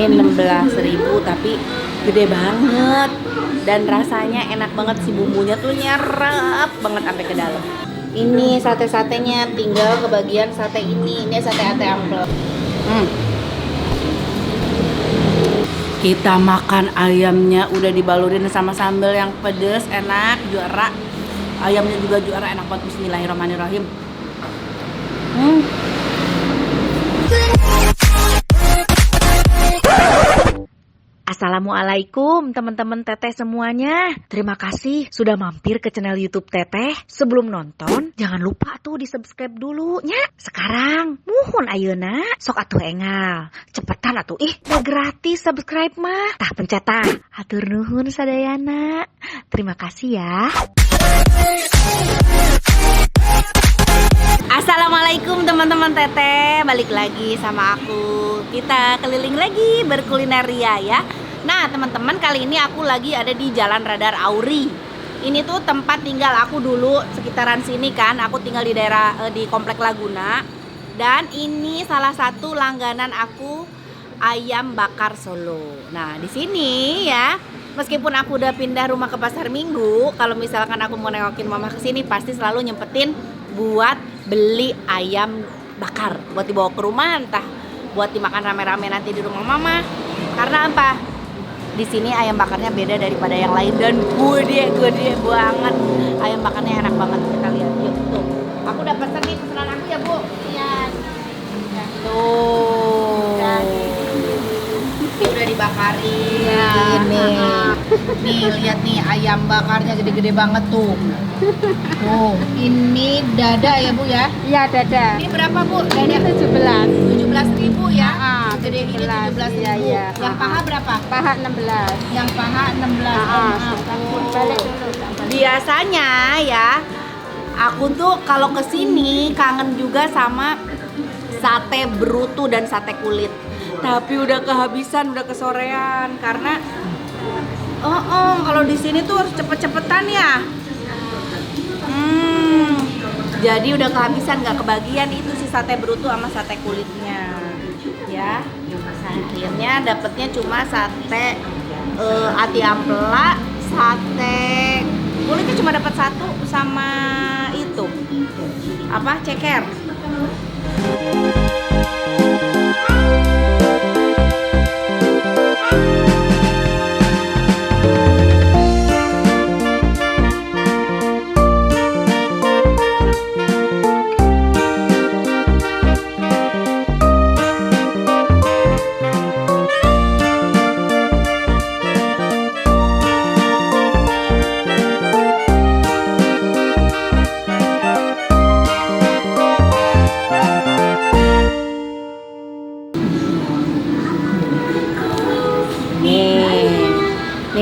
Ini 16.000 tapi gede banget dan rasanya enak banget, si bumbunya tuh nyerap banget sampai ke dalam. Ini sate-satenya tinggal kebagian sate ini sate ate ampel. Kita makan ayamnya udah dibalurin sama sambal yang pedes, enak, juara. Ayamnya juga juara, enak banget. Bismillahirrahmanirrahim. Assalamualaikum teman-teman Teteh semuanya. Terima kasih sudah mampir ke channel YouTube Teteh. Sebelum nonton, jangan lupa tuh di subscribe dulu nya. Sekarang, muhun ayeuna, sok atuh engal. Cepetan atuh, udah gratis subscribe mah. Tah pencet tah. Hatur nuhun sadayana. Terima kasih ya. Assalamualaikum teman-teman Teteh, balik lagi sama aku. Kita keliling lagi berkulinaria ya. Nah teman-teman, kali ini aku lagi ada di Jalan Radar Auri. Ini tuh tempat tinggal aku dulu, sekitaran sini kan. Aku tinggal di daerah di Komplek Laguna. Dan ini salah satu langganan aku, ayam bakar Solo. Nah di sini ya, meskipun aku udah pindah rumah ke Pasar Minggu, kalau misalkan aku mau nengokin mama ke sini pasti selalu nyempetin buat beli ayam bakar buat dibawa ke rumah, entah buat dimakan rame-rame nanti di rumah mama. Karena apa? Di sini ayam bakarnya beda daripada yang lain dan gede banget. Ayam bakarnya enak banget, kita lihat yuk tuh. Aku udah pesen nih pesanan aku ya Bu. Iya. Tuh. Udah dibakarin. Ya. Nih lihat nih ayam bakarnya gede-gede banget tuh. Oh, ini dada ya Bu ya? Iya, dada. Ini berapa Bu? Dada 17.000 ya? Gede gini 17.000. Iya. Yang paha berapa? Paha 16. Yang paha 16. Balik dulu. Biasanya ya, aku tuh kalau kesini kangen juga sama sate brutu dan sate kulit. Tapi udah kehabisan, udah kesorean karena kalau di sini tuh harus cepet-cepetan ya. Jadi udah kehabisan, nggak kebagian itu si sate brutu sama sate kulitnya ya. Nah, akhirnya dapetnya cuma sate ati ampela, sate kulitnya cuma dapat satu sama itu apa ceker.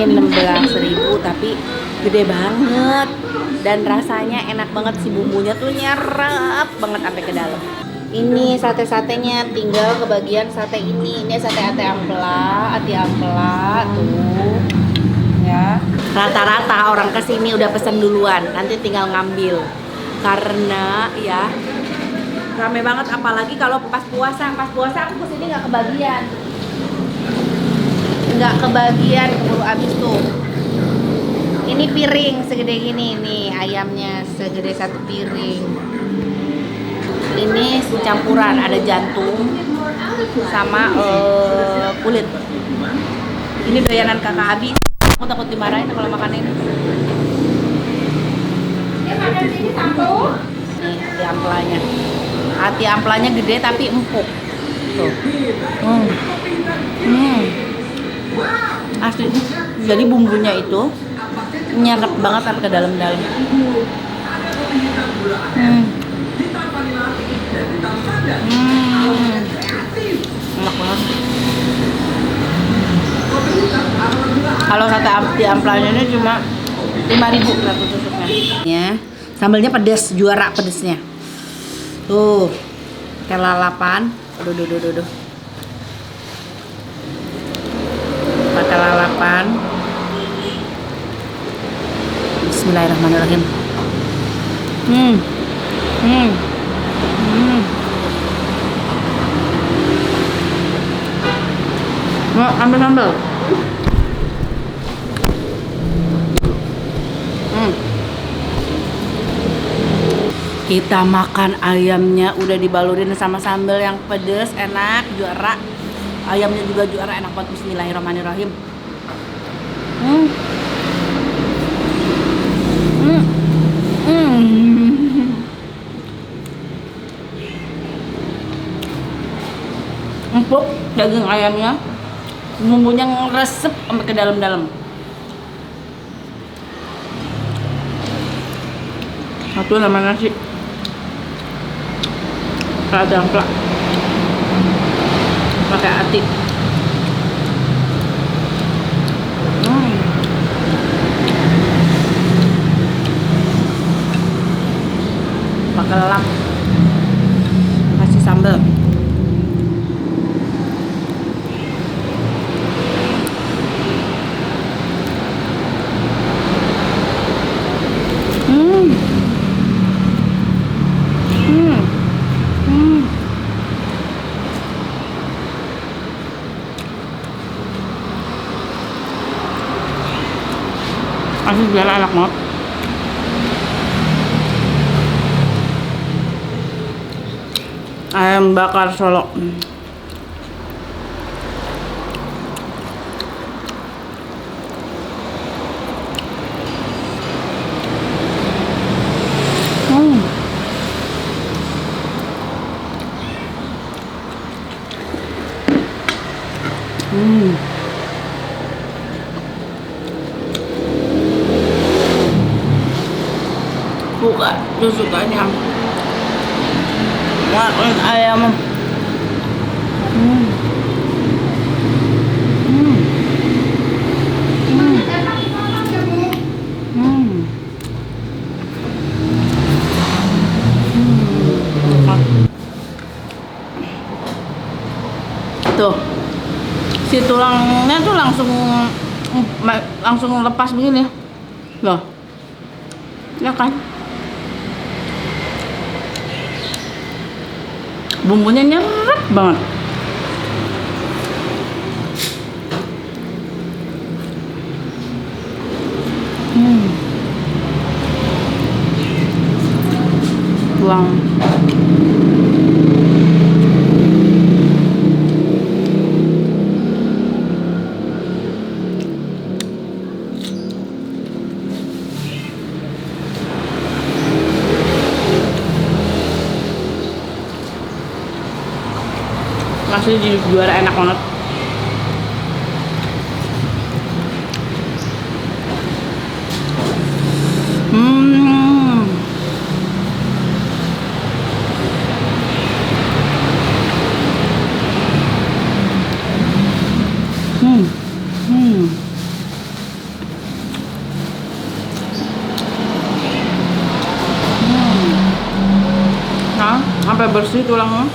Ini 16.000 tapi gede banget dan rasanya enak banget, si bumbunya tuh nyerap banget sampai ke dalam. Ini sate-satenya tinggal kebagian sate ini sate ate ampela, tuh ya. Rata-rata orang kesini udah pesen duluan, nanti tinggal ngambil karena ya rame banget, apalagi kalau pas puasa aku kesini nggak kebagian, keburu habis tuh. Ini piring segede gini nih, ayamnya segede satu piring. Ini campuran, ada jantung sama kulit. Ini doyanan kakak Abi. Aku takut dimarahin kalau makan ini. Nih hati ampelanya. Hati ampelanya gede tapi empuk. Tuh. Asli. Jadi bumbunya itu nyerap banget sampai ke dalam-dalam. Enak banget. Kalau sate ati ampelanya ini cuma 5.000 satu tusuknya. Ya, sambalnya pedas, juara pedesnya. Tuh, pakai lalapan. Aduh. Pakai lalapan. Bismillahirrahmanirrahim. Mau ambil sambal. Kita makan ayamnya udah dibalurin sama sambal yang pedes, enak, juara. Ayamnya juga juara, enak banget. Bismillahirrahmanirrahim. Empuk daging ayamnya, bumbunya ngeresep sampai ke dalam-dalam. Satu nama nasi ada amplak pakai ati. Pakai lelap, kasih sambal. Asli biar enak banget. Ayam bakar Solo. Sukanya makan ayam. Tuh, si tulangnya tuh langsung lepas begini loh, ya kan? Bumbunya nyerap banget. Tuang. Masih jadi juara, enak banget. Nah, sampai bersih tulangnya.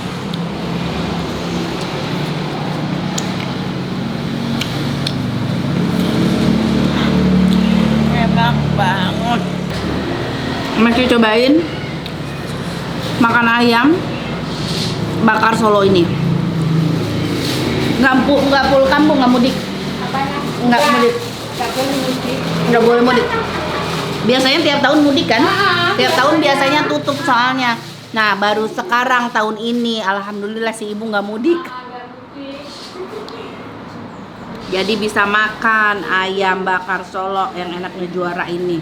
Banget. Masih cobain makan ayam bakar Solo ini. Nggak full kampung, nggak mudik. Nggak mudik. Nggak boleh mudik. Biasanya tiap tahun mudik kan? Tiap tahun biasanya tutup soalnya. Nah, baru sekarang tahun ini alhamdulillah si ibu nggak mudik. Jadi bisa makan ayam bakar Solo yang enaknya juara ini.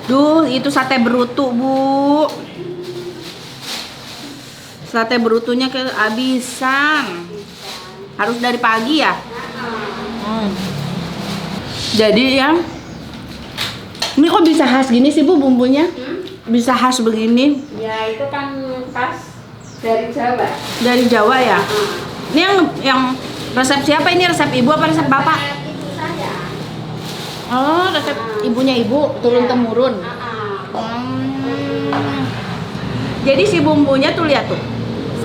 Duh, itu sate berutu, Bu. Sate berutunya kehabisan. Harus dari pagi ya? Jadi ya, ini kok bisa khas gini sih, Bu, bumbunya? Bisa khas begini? Ya itu kan khas dari Jawa. Dari Jawa ya? Ini yang resep siapa ini? Resep ibu apa resep bapak? Ibu saya. Oh, resep ibunya ibu, turun temurun. Jadi si bumbunya tuh lihat tuh,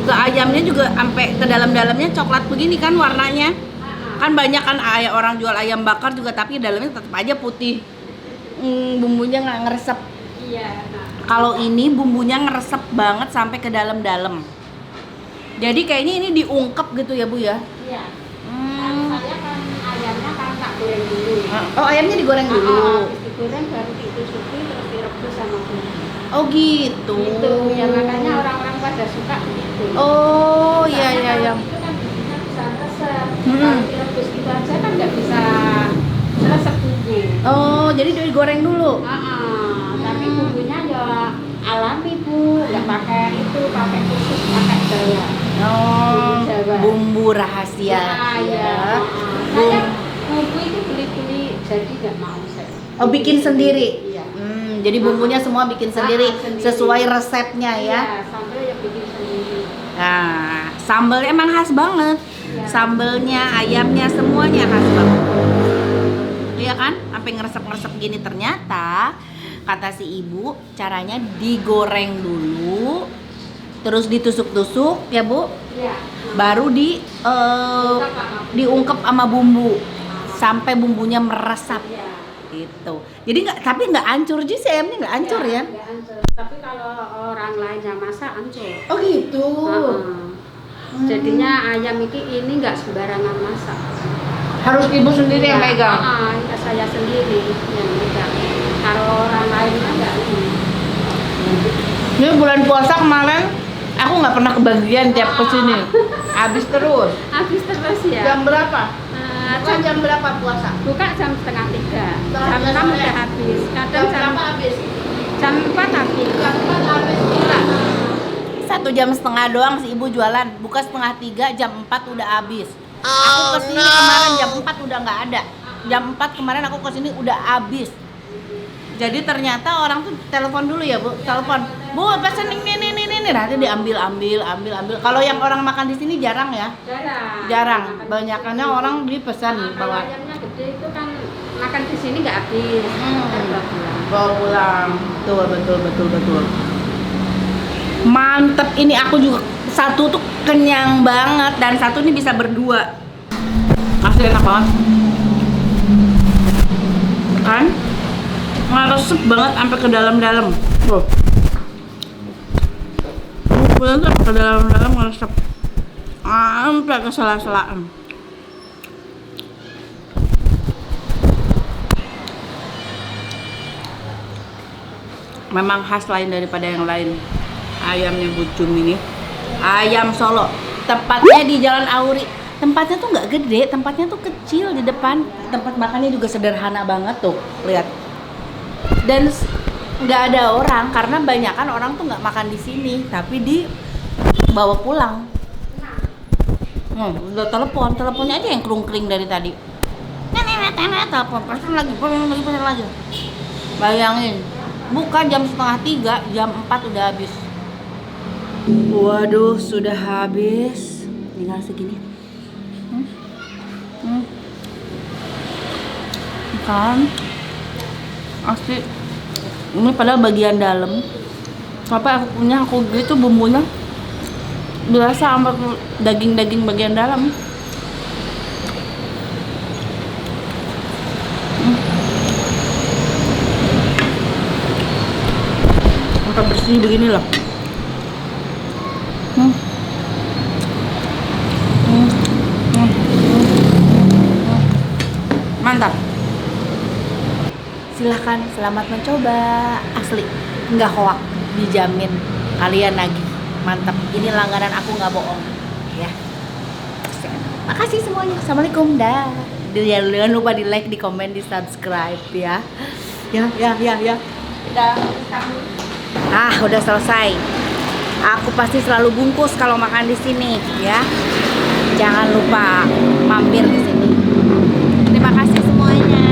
ke ayamnya juga sampai ke dalam-dalamnya coklat begini kan warnanya. Kan banyak kan orang jual ayam bakar juga, tapi dalamnya tetap aja putih. Bumbunya nggak ngeresep. Iya. Kalau ini bumbunya ngeresep banget sampai ke dalam-dalam. Jadi kayaknya ini diungkep gitu ya Bu ya? Iya. Saya kan ayamnya kan tak goreng dulu. Oh ayamnya digoreng dulu. Habis digoreng baru ditusuki terus direbus sama bumbu. Oh gitu. Gitu. Ya makanya orang-orang pada suka gitu. Oh iya Soalnya iya kalau iya. itu kan bumbunya bisa resep. Kalau direbus gitu aja kan nggak bisa resep bumbu. Oh jadi digoreng dulu. Tapi bumbunya ya alami Bu, nggak pakai itu, pakai khusus pakai Jawa. Oh Jawa. bumbu rahasia. Ya. Saya bumbu itu beli-beli jadi nggak mau saya. Oh bikin sendiri. Iya. Jadi bumbunya semua bikin sendiri Sendiri. sesuai resepnya ya. Iya, sambal ya bikin sendiri. Nah, sambal emang khas banget. Iya. Sambelnya, ayamnya semuanya khas banget. Iya kan? Sampai ngeresep-ngeresep gini ternyata kata si ibu caranya digoreng dulu, terus ditusuk-tusuk ya Bu, Iya. baru diungkep sama bumbu sampai bumbunya meresap Iya. gitu. Jadi tapi nggak hancur sih ayamnya nggak hancur ya? Nggak hancur. Tapi kalau orang lain yang masak hancur. Oh gitu. Jadinya ayam ini nggak sembarangan masak. Harus ibu sendiri yang megang. Ya, saya sendiri yang megang. Kalau orang lain kan nggak ini. Ini bulan puasa kemarin aku nggak pernah kebagian tiap kesini. Habis terus. Habis terus ya. Jam berapa? Jam berapa puasa? buka jam 2:30. Setengah Jam tiga 6 sore. udah habis. Kadang jam habis? jam 4 habis. Jam 4 habis gila. 1,5 jam doang si ibu jualan. Buka 2:30, jam 4 udah habis. Aku kesini kemarin jam 4 udah nggak ada. Jam 4 kemarin aku kesini udah habis. Jadi ternyata orang tuh telepon dulu ya Bu, telepon. Bu, pesen ini, nanti diambil. Kalau yang orang makan di sini jarang ya. Jarang. Banyakannya orang dipesan Kalau bawa. ayamnya gede itu kan makan di sini nggak habis. Kan bawa pulang. Bawa pulang. Betul. Mantep, ini aku juga satu tuh kenyang banget dan satu ini bisa berdua. Asli enak banget. Kan? Ngeresep banget sampai ke dalam-dalam. Tuh. Bumbunya tuh ke dalam-dalam ngeresep. Sampai ke sela-selaan. Memang khas lain daripada yang lain. Ayamnya Bucum ini. Ayam Solo. Tempatnya di Jalan Auri. Tempatnya tuh nggak gede, tempatnya tuh kecil di depan. Tempat makannya juga sederhana banget tuh, lihat. Dan nggak ada orang karena banyakan orang tuh nggak makan di sini, tapi dibawa pulang. Udah teleponnya aja yang krung-kring dari tadi. Telepon, pesan lagi. Bayangin, buka jam 2:30, jam 4 udah habis. Waduh, sudah habis. Tinggal segini. Kan asli ini padahal bagian dalam apa aku gitu bumbunya berasa sama daging bagian dalam. Sampai bersih begini loh. Mantap. Silahkan selamat mencoba, asli nggak hoak, dijamin kalian lagi mantap. Ini langganan aku nggak bohong ya. Makasih semuanya, assalamualaikum, dah. Jangan lupa di like, di komen, di subscribe ya. Ya. Udah selesai. Aku pasti selalu bungkus kalau makan di sini ya. Jangan lupa mampir di sini. Terima kasih semuanya.